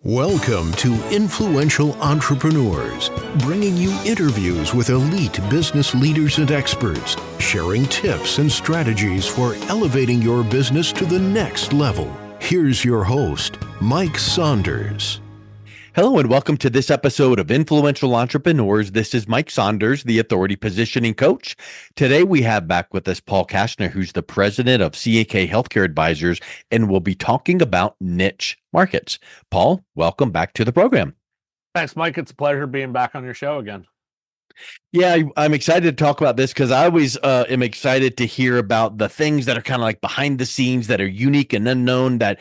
Welcome to Influential Entrepreneurs, bringing you interviews with elite business leaders and experts, sharing tips and strategies for elevating your business to the next level. Here's your host, Mike Saunders. Hello and welcome to this episode of Influential Entrepreneurs. This is Mike Saunders, the Authority Positioning Coach. Today we have back with us Paul Castner, who's the president of CAK Healthcare Advisors, and we'll be talking about niche markets. Paul, welcome back to the program. Thanks, Mike. It's a pleasure being back on your show again. Yeah, I'm excited to talk about this because I always am excited to hear about the things that are kind of like behind the scenes that are unique and unknown that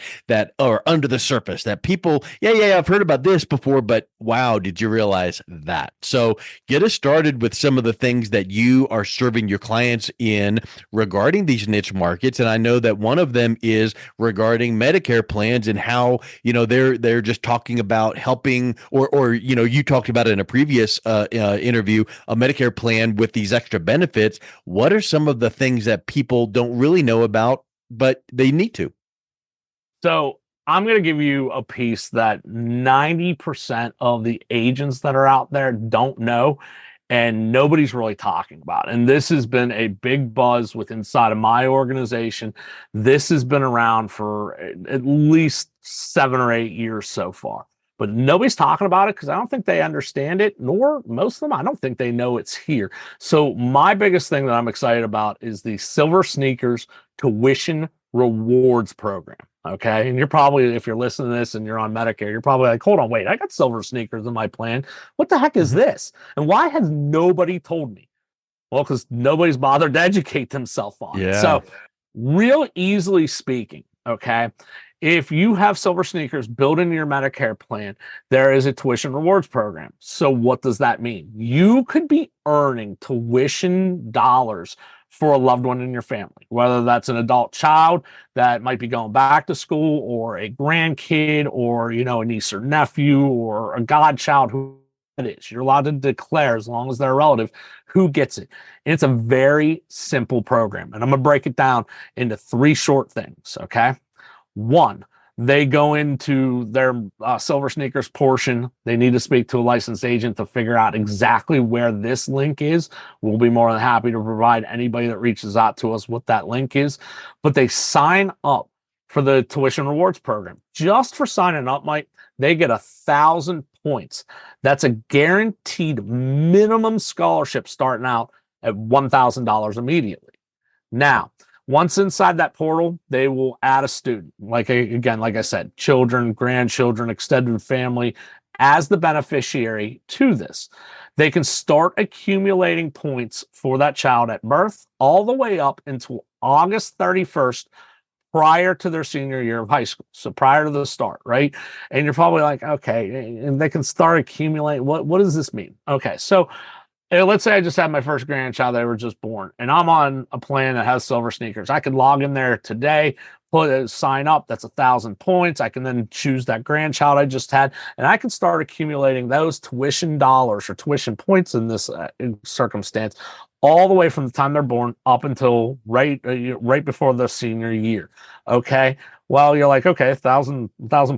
are under the surface that people, I've heard about this before, but wow, did you realize that? So get us started with some of the things that you are serving your clients in regarding these niche markets. And I know that one of them is regarding Medicare plans and how, they're just talking about helping or you talked about it in a previous interview, a Medicare plan with these extra benefits. What are some of the things that people don't really know about, but they need to? So I'm going to give you a piece that 90% of the agents that are out there don't know, and nobody's really talking about. And this has been a big buzz inside of my organization. This has been around for at least 7 or 8 years so far. But nobody's talking about it because I don't think they understand it, nor most of them, I don't think they know it's here. So my biggest thing that I'm excited about is the Silver Sneakers Tuition Rewards Program. Okay. And you're probably, if you're listening to this and you're on Medicare, you're probably like, hold on, wait, I got Silver Sneakers in my plan. What the heck is this? And why has nobody told me? Well, because nobody's bothered to educate themselves on it. So real easily speaking, okay, if you have Silver Sneakers built into your Medicare plan, there is a tuition rewards program. So what does that mean? You could be earning tuition dollars for a loved one in your family, whether that's an adult child that might be going back to school or a grandkid or, a niece or nephew or a godchild, who it is. You're allowed to declare, as long as they're a relative, who gets it. And it's a very simple program. And I'm going to break it down into 3 short things, okay? 1, they go into their Silver Sneakers portion. They need to speak to a licensed agent to figure out exactly where this link is. We'll be more than happy to provide anybody that reaches out to us what that link is. But they sign up for the tuition rewards program. Just for signing up, Mike, they get 1,000 points. That's a guaranteed minimum scholarship starting out at $1,000 immediately. Now, once inside that portal, they will add a student. Like I said, children, grandchildren, extended family as the beneficiary to this. They can start accumulating points for that child at birth all the way up until August 31st prior to their senior year of high school. So prior to the start, right? And you're probably like, okay, and they can start accumulating. What does this mean? Okay, so let's say I just had my first grandchild, they were just born, and I'm on a plan that has Silver Sneakers. I could log in there today, sign up. That's 1,000 points. I can then choose that grandchild I just had, and I can start accumulating those tuition dollars or tuition points in this circumstance, all the way from the time they're born up until right before the senior year. Okay. Well, you're like, okay, 1,000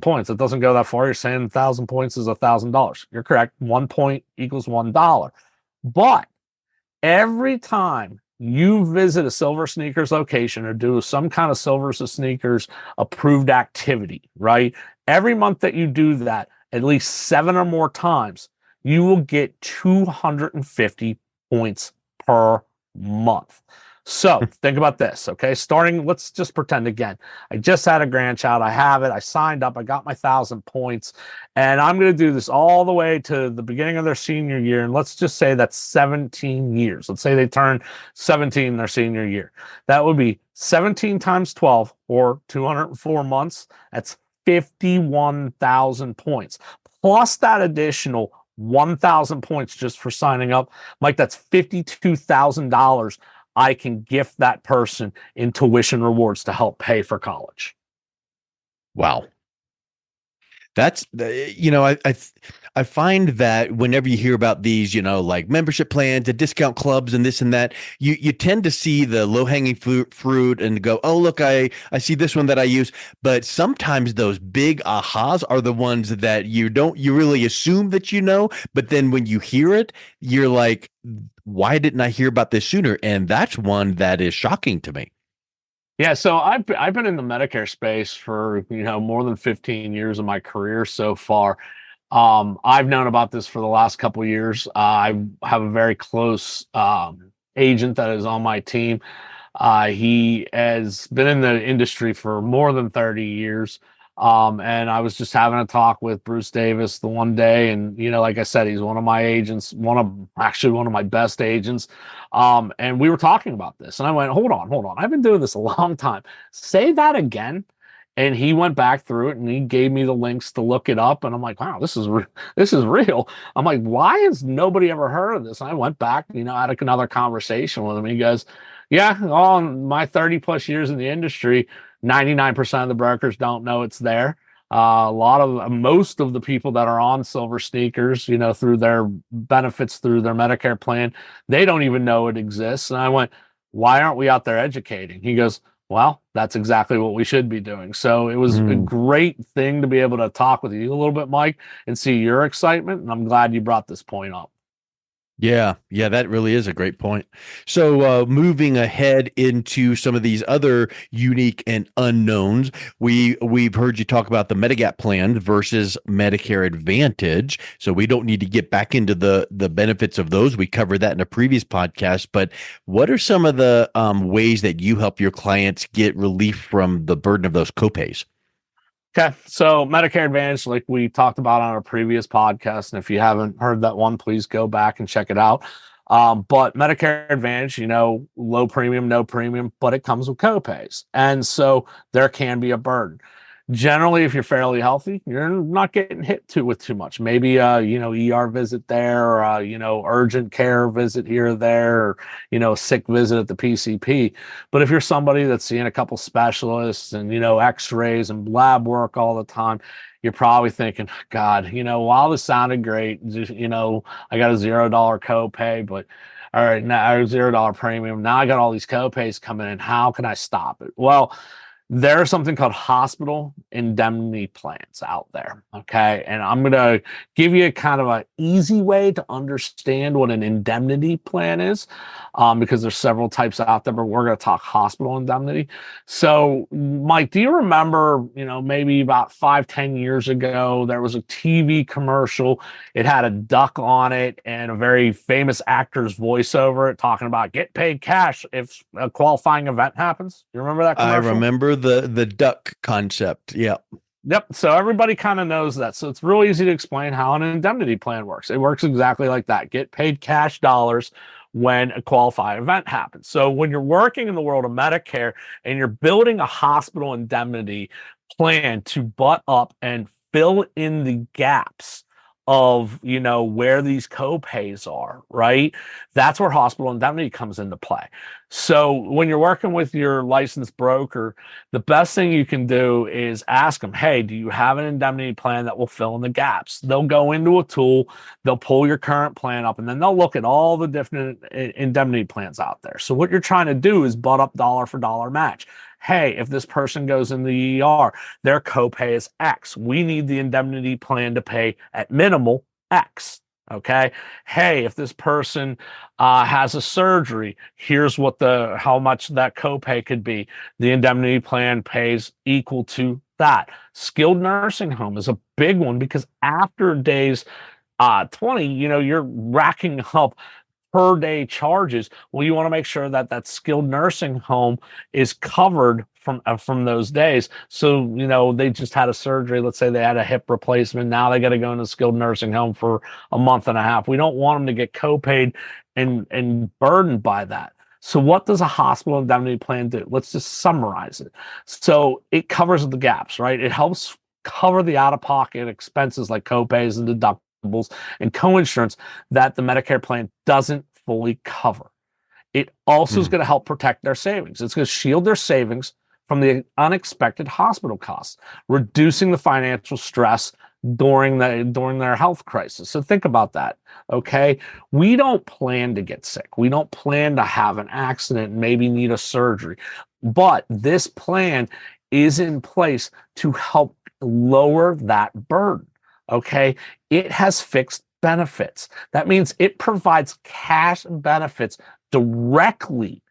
points. It doesn't go that far. You're saying 1,000 points is $1,000. You're correct. 1 point equals $1. But every time you visit a Silver Sneakers location or do some kind of Silver Sneakers approved activity, right? Every month that you do that, at least 7 or more times, you will get 250 points per month. So think about this, okay? Let's just pretend again. I just had a grandchild. I have it. I signed up. I got my 1,000 points. And I'm going to do this all the way to the beginning of their senior year. And let's just say that's 17 years. Let's say they turn 17 in their senior year. That would be 17 times 12 or 204 months. That's 51,000 points. Plus that additional 1,000 points just for signing up. Mike, that's $52,000 I can gift that person in tuition rewards to help pay for college. Wow. That's I find that whenever you hear about these, like membership plans and discount clubs and this and that, you tend to see the low hanging fruit and go, oh look, I see this one that I use. But sometimes those big ahas are the ones that you really assume that but then when you hear it, you're like, why didn't I hear about this sooner? And that's one that is shocking to me. Yeah, so I've been in the Medicare space for, more than 15 years of my career so far. I've known about this for the last couple of years. I have a very close agent that is on my team. He has been in the industry for more than 30 years. And I was just having a talk with Bruce Davis the one day, and like I said, he's one of my agents, one of my best agents. And we were talking about this, and I went, hold on, I've been doing this a long time. Say that again. And he went back through it and he gave me the links to look it up. And I'm like, wow, this is real. I'm like, why has nobody ever heard of this? And I went back, had another conversation with him. He goes, yeah, all my 30 plus years in the industry, 99% of the brokers don't know it's there. Most of the people that are on silver sneakers, through their benefits, through their Medicare plan, they don't even know it exists. And I went, why aren't we out there educating? He goes, well, that's exactly what we should be doing. So it was a great thing to be able to talk with you a little bit, Mike, and see your excitement. And I'm glad you brought this point up. Yeah, that really is a great point. So moving ahead into some of these other unique and unknowns, we've heard you talk about the Medigap plan versus Medicare Advantage. So we don't need to get back into the benefits of those. We covered that in a previous podcast. But what are some of the ways that you help your clients get relief from the burden of those copays? Okay, so Medicare Advantage, like we talked about on a previous podcast, and if you haven't heard that one, please go back and check it out. But Medicare Advantage, low premium, no premium, but it comes with copays, and so there can be a burden. Generally, if you're fairly healthy, you're not getting hit with too much. Maybe ER visit there, or urgent care visit here or there, or a sick visit at the PCP. But if you're somebody that's seeing a couple specialists and X-rays and lab work all the time, you're probably thinking, God, while this sounded great, I got a $0 copay, but all right, now $0 premium. Now I got all these copays coming in. How can I stop it? Well, there's something called hospital indemnity plans out there. Okay. And I'm going to give you kind of an easy way to understand what an indemnity plan is, because there's several types out there, but we're going to talk hospital indemnity. So, Mike, do you remember, maybe about 5-10 years ago, there was a TV commercial. It had a duck on it and a very famous actor's voice over it talking about get paid cash if a qualifying event happens. You remember that commercial? I remember the duck concept. Yeah. Yep. So everybody kind of knows that. So it's really easy to explain how an indemnity plan works. It works exactly like that. Get paid cash dollars when a qualifying event happens. So when you're working in the world of Medicare and you're building a hospital indemnity plan to butt up and fill in the gaps of, where these copays are, right? That's where hospital indemnity comes into play. So when you're working with your licensed broker, the best thing you can do is ask them, hey, do you have an indemnity plan that will fill in the gaps? They'll go into a tool, they'll pull your current plan up, and then they'll look at all the different indemnity plans out there. So what you're trying to do is butt up dollar for dollar match. Hey, if this person goes in the ER, their copay is X. We need the indemnity plan to pay at minimal X. Okay. Hey, if this person has a surgery, here's how much that copay could be. The indemnity plan pays equal to that. Skilled nursing home is a big one because after days 20, you're racking up per day charges. Well, you want to make sure that that skilled nursing home is covered from those days. So, they just had a surgery. Let's say they had a hip replacement. Now they got to go into a skilled nursing home for a month and a half. We don't want them to get co-paid and burdened by that. So what does a hospital indemnity plan do? Let's just summarize it. So it covers the gaps, right? It helps cover the out-of-pocket expenses like co-pays and deductibles and co-insurance that the Medicare plan doesn't fully cover. It also is going to help protect their savings. It's going to shield their savings from the unexpected hospital costs, reducing the financial stress during their health crisis. So think about that. Okay. We don't plan to get sick. We don't plan to have an accident and maybe need a surgery. But this plan is in place to help lower that burden. Okay. It has fixed benefits. That means it provides cash benefits directly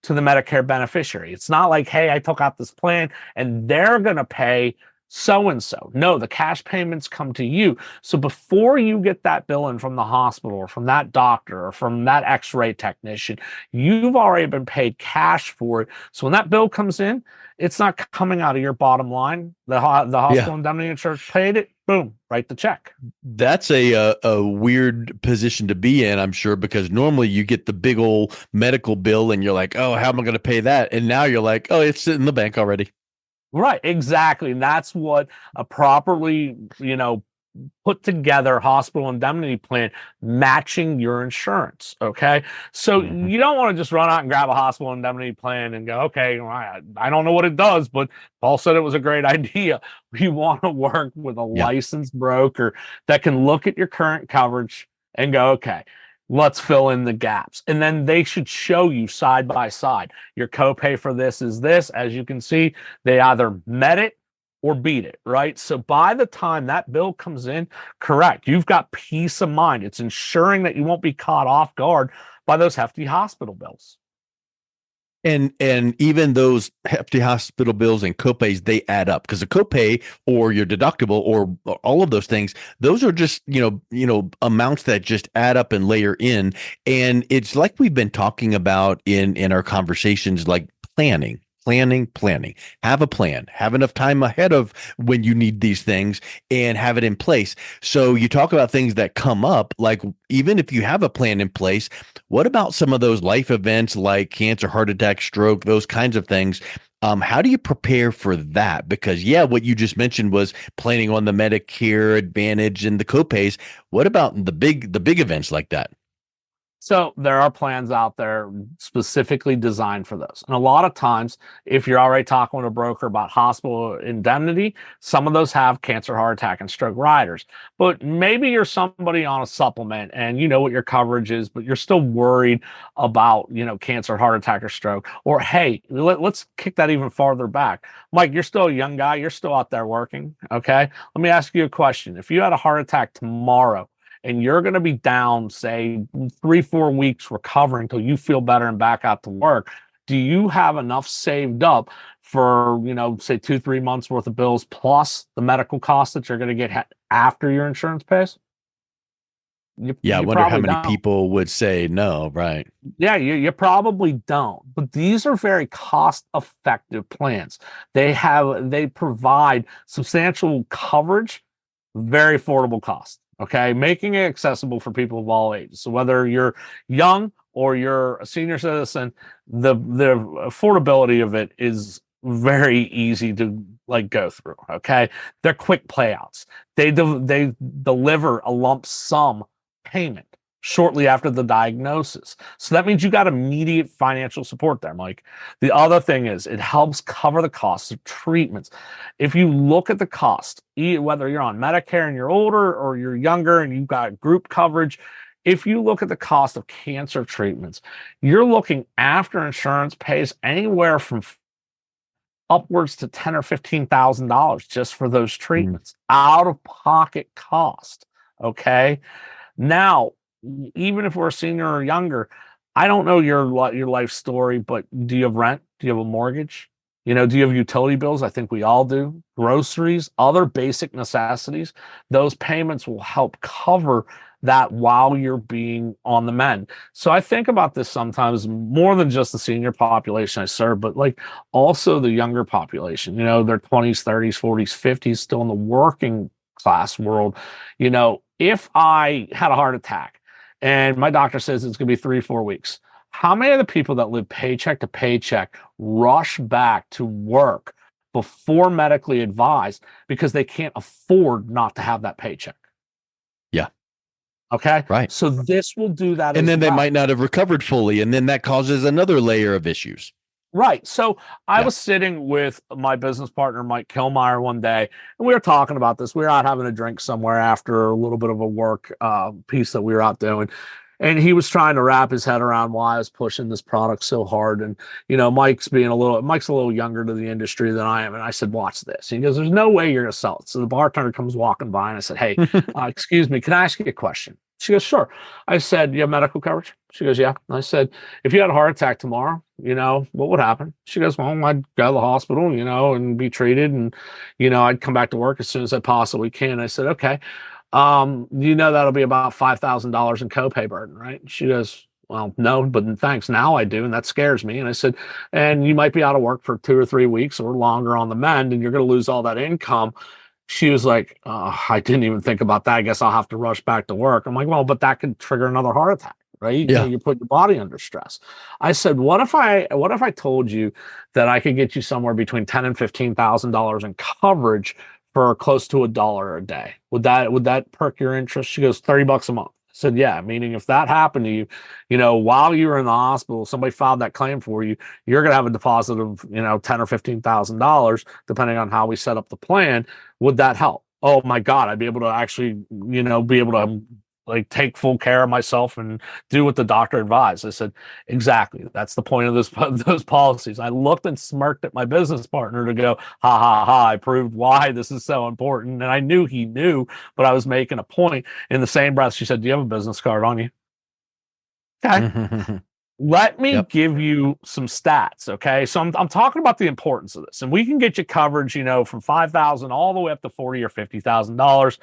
to the Medicare beneficiary. It's not like, hey, I took out this plan and they're going to pay so and so. No, the cash payments come to you. So before you get that bill in from the hospital or from that doctor or from that x-ray technician, you've already been paid cash for it. So when that bill comes in, it's not coming out of your bottom line. The hospital indemnity insurance paid it. Boom, write the check. That's a weird position to be in, I'm sure, because normally you get the big old medical bill and you're like, oh, how am I going to pay that? And now you're like, oh, it's in the bank already. Right, exactly. And that's what a properly, put together hospital indemnity plan matching your insurance. Okay. So you don't want to just run out and grab a hospital indemnity plan and go, okay, I don't know what it does, but Paul said it was a great idea. We want to work with a licensed broker that can look at your current coverage and go, okay, let's fill in the gaps. And then they should show you side by side. Your copay for this is this. As you can see, they either met it or beat it, right? So by the time that bill comes in, correct, you've got peace of mind. It's ensuring that you won't be caught off guard by those hefty hospital bills. And even those hefty hospital bills and copays, they add up, because a copay or your deductible or all of those things, those are just, amounts that just add up and layer in. And it's like we've been talking about in our conversations, like planning. Have a plan, have enough time ahead of when you need these things and have it in place. So you talk about things that come up, like even if you have a plan in place, what about some of those life events like cancer, heart attack, stroke, those kinds of things? How do you prepare for that? Because what you just mentioned was planning on the Medicare Advantage and the copays. What about the big events like that? So there are plans out there specifically designed for those. And a lot of times, if you're already talking with a broker about hospital indemnity, some of those have cancer, heart attack, and stroke riders. But maybe you're somebody on a supplement and you know what your coverage is, but you're still worried about, cancer, heart attack, or stroke. Or, hey, let's kick that even farther back. Mike, you're still a young guy. You're still out there working. Okay. Let me ask you a question. If you had a heart attack tomorrow, and you're going to be down, say, 3-4 weeks recovering until you feel better and back out to work, do you have enough saved up for, say 2-3 months worth of bills plus the medical costs that you're going to get after your insurance pays? I wonder how many people would say no, right? Yeah, you probably don't. But these are very cost-effective plans. They provide substantial coverage, very affordable cost. Okay, making it accessible for people of all ages. So whether you're young or you're a senior citizen, the affordability of it is very easy to go through. Okay, they're quick payouts. They deliver a lump sum payment shortly after the diagnosis. So that means you got immediate financial support there, Mike. The other thing is it helps cover the costs of treatments. If you look at the cost, whether you're on Medicare and you're older or you're younger and you've got group coverage, if you look at the cost of cancer treatments, you're looking after insurance pays anywhere from upwards to $10,000 or $15,000 just for those treatments, out of pocket cost. Okay. Now, even if we're a senior or younger, I don't know your life story, but do you have rent? Do you have a mortgage? Do you have utility bills? I think we all do. Groceries, other basic necessities. Those payments will help cover that while you're being on the mend. So I think about this sometimes more than just the senior population I serve, but also the younger population, their 20s, 30s, 40s, 50s, still in the working class world. If I had a heart attack, and my doctor says it's going to be 3-4 weeks, how many of the people that live paycheck to paycheck rush back to work before medically advised because they can't afford not to have that paycheck? Yeah. Okay. Right. So this will do that. And then they might not have recovered fully. And then that causes another layer of issues. Right. So I Yeah. was sitting with my business partner, Mike Killmeyer, one day, and we were talking about this. We were out having a drink somewhere after a little bit of a work piece that we were out doing. And he was trying to wrap his head around why I was pushing this product so hard. And, Mike's a little younger to the industry than I am. And I said, watch this. He goes, there's no way you're going to sell it. So the bartender comes walking by and I said, hey, excuse me, can I ask you a question? She goes, sure. I said, you have medical coverage? She goes, yeah. I said, if you had a heart attack tomorrow, what would happen? She goes, well, I'd go to the hospital, and be treated. And, I'd come back to work as soon as I possibly can. I said, okay. That'll be about $5,000 in copay burden, right? She goes, well, no, but thanks. Now I do. And that scares me. And I said, and you might be out of work for 2 or 3 weeks or longer on the mend, and you're going to lose all that income. She was like, I didn't even think about that. I guess I'll have to rush back to work. I'm like, well, but that could trigger another heart attack, right? Yeah. You put your body under stress. I said, what if I told you that I could get you somewhere between $10,000 and $15,000 in coverage for close to $1 a day? Would that perk your interest? She goes, $30 a month. I said, yeah, meaning if that happened to you, while you were in the hospital, somebody filed that claim for you, you're going to have a deposit of, $10,000 or $15,000, depending on how we set up the plan. Would that help? Oh my God, I'd be able to actually, be able to like take full care of myself and do what the doctor advised. I said, exactly. That's the point of those policies. I looked and smirked at my business partner to go, ha ha ha, I proved why this is so important. And I knew he knew, but I was making a point. In the same breath, she said, do you have a business card on you? Okay. Let me give you some stats. Okay. So I'm talking about the importance of this, and we can get you coverage, from $5,000 all the way up to $40,000 or $50,000.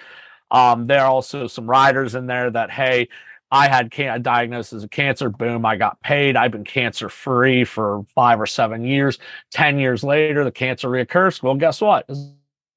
There are also some riders in there that, hey, I had a diagnosis of cancer. Boom, I got paid. I've been cancer free for 5 or 7 years. 10 years later, the cancer reoccurs. Well, guess what?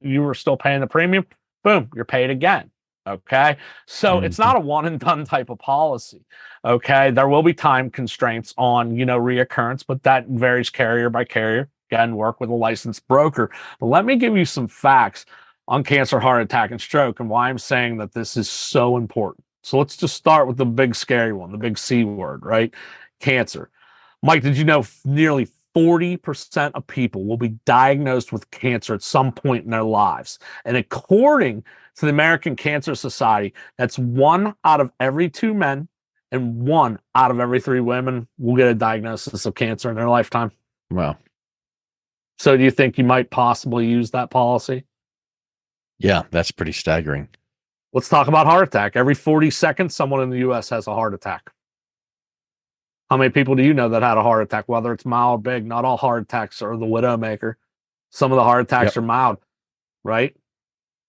You were still paying the premium. Boom, you're paid again. Okay. So it's not a one and done type of policy. Okay. There will be time constraints on, reoccurrence, but that varies carrier by carrier. Again, work with a licensed broker. But let me give you some facts on cancer, heart attack, and stroke, and why I'm saying that this is so important. So let's just start with the big scary one, the big C word, right? Cancer. Mike, did you know nearly 40% of people will be diagnosed with cancer at some point in their lives? And according to the American Cancer Society, that's 1 out of every 2 men and 1 out of every 3 women will get a diagnosis of cancer in their lifetime. Wow. So do you think you might possibly use that policy? Yeah, that's pretty staggering. Let's talk about heart attack. Every 40 seconds, someone in the U.S. has a heart attack. How many people do you know that had a heart attack, whether it's mild or big? Not all heart attacks are the widowmaker. Some of the heart attacks are mild, right?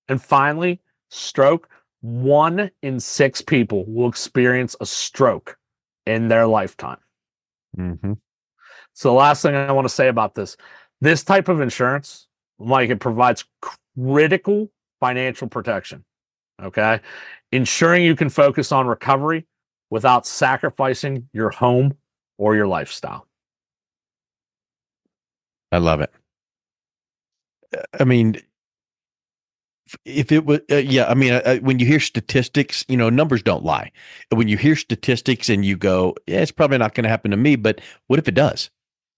And finally, stroke. 1 in 6 people will experience a stroke in their lifetime. Mm-hmm. So the last thing I want to say about this type of insurance, Mike, it provides critical financial protection. Okay. Ensuring you can focus on recovery without sacrificing your home or your lifestyle. I love it. I mean, if it was, when you hear statistics, numbers don't lie. When you hear statistics and you go, yeah, it's probably not going to happen to me, but what if it does?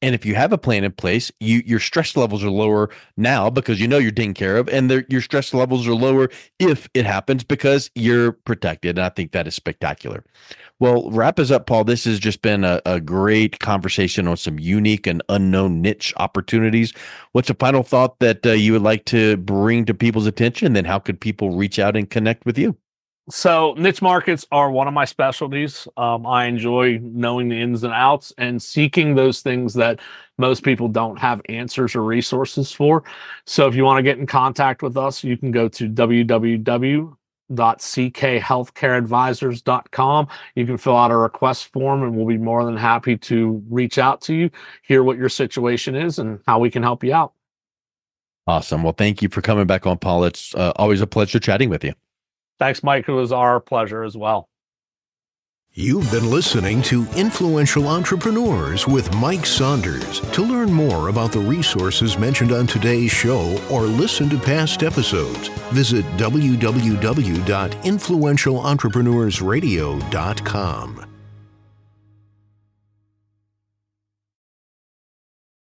And if you have a plan in place, your stress levels are lower now because you're taken care of, and your stress levels are lower if it happens because you're protected. And I think that is spectacular. Well, wrap us up, Paul. This has just been a great conversation on some unique and unknown niche opportunities. What's a final thought that you would like to bring to people's attention? And then how could people reach out and connect with you? So niche markets are one of my specialties. I enjoy knowing the ins and outs and seeking those things that most people don't have answers or resources for. So if you want to get in contact with us, you can go to www.ckhealthcareadvisors.com. You can fill out a request form and we'll be more than happy to reach out to you, hear what your situation is and how we can help you out. Awesome. Well, thank you for coming back on, Paul. It's always a pleasure chatting with you. Thanks, Mike. It was our pleasure as well. You've been listening to Influential Entrepreneurs with Mike Saunders. To learn more about the resources mentioned on today's show or listen to past episodes, visit www.influentialentrepreneursradio.com.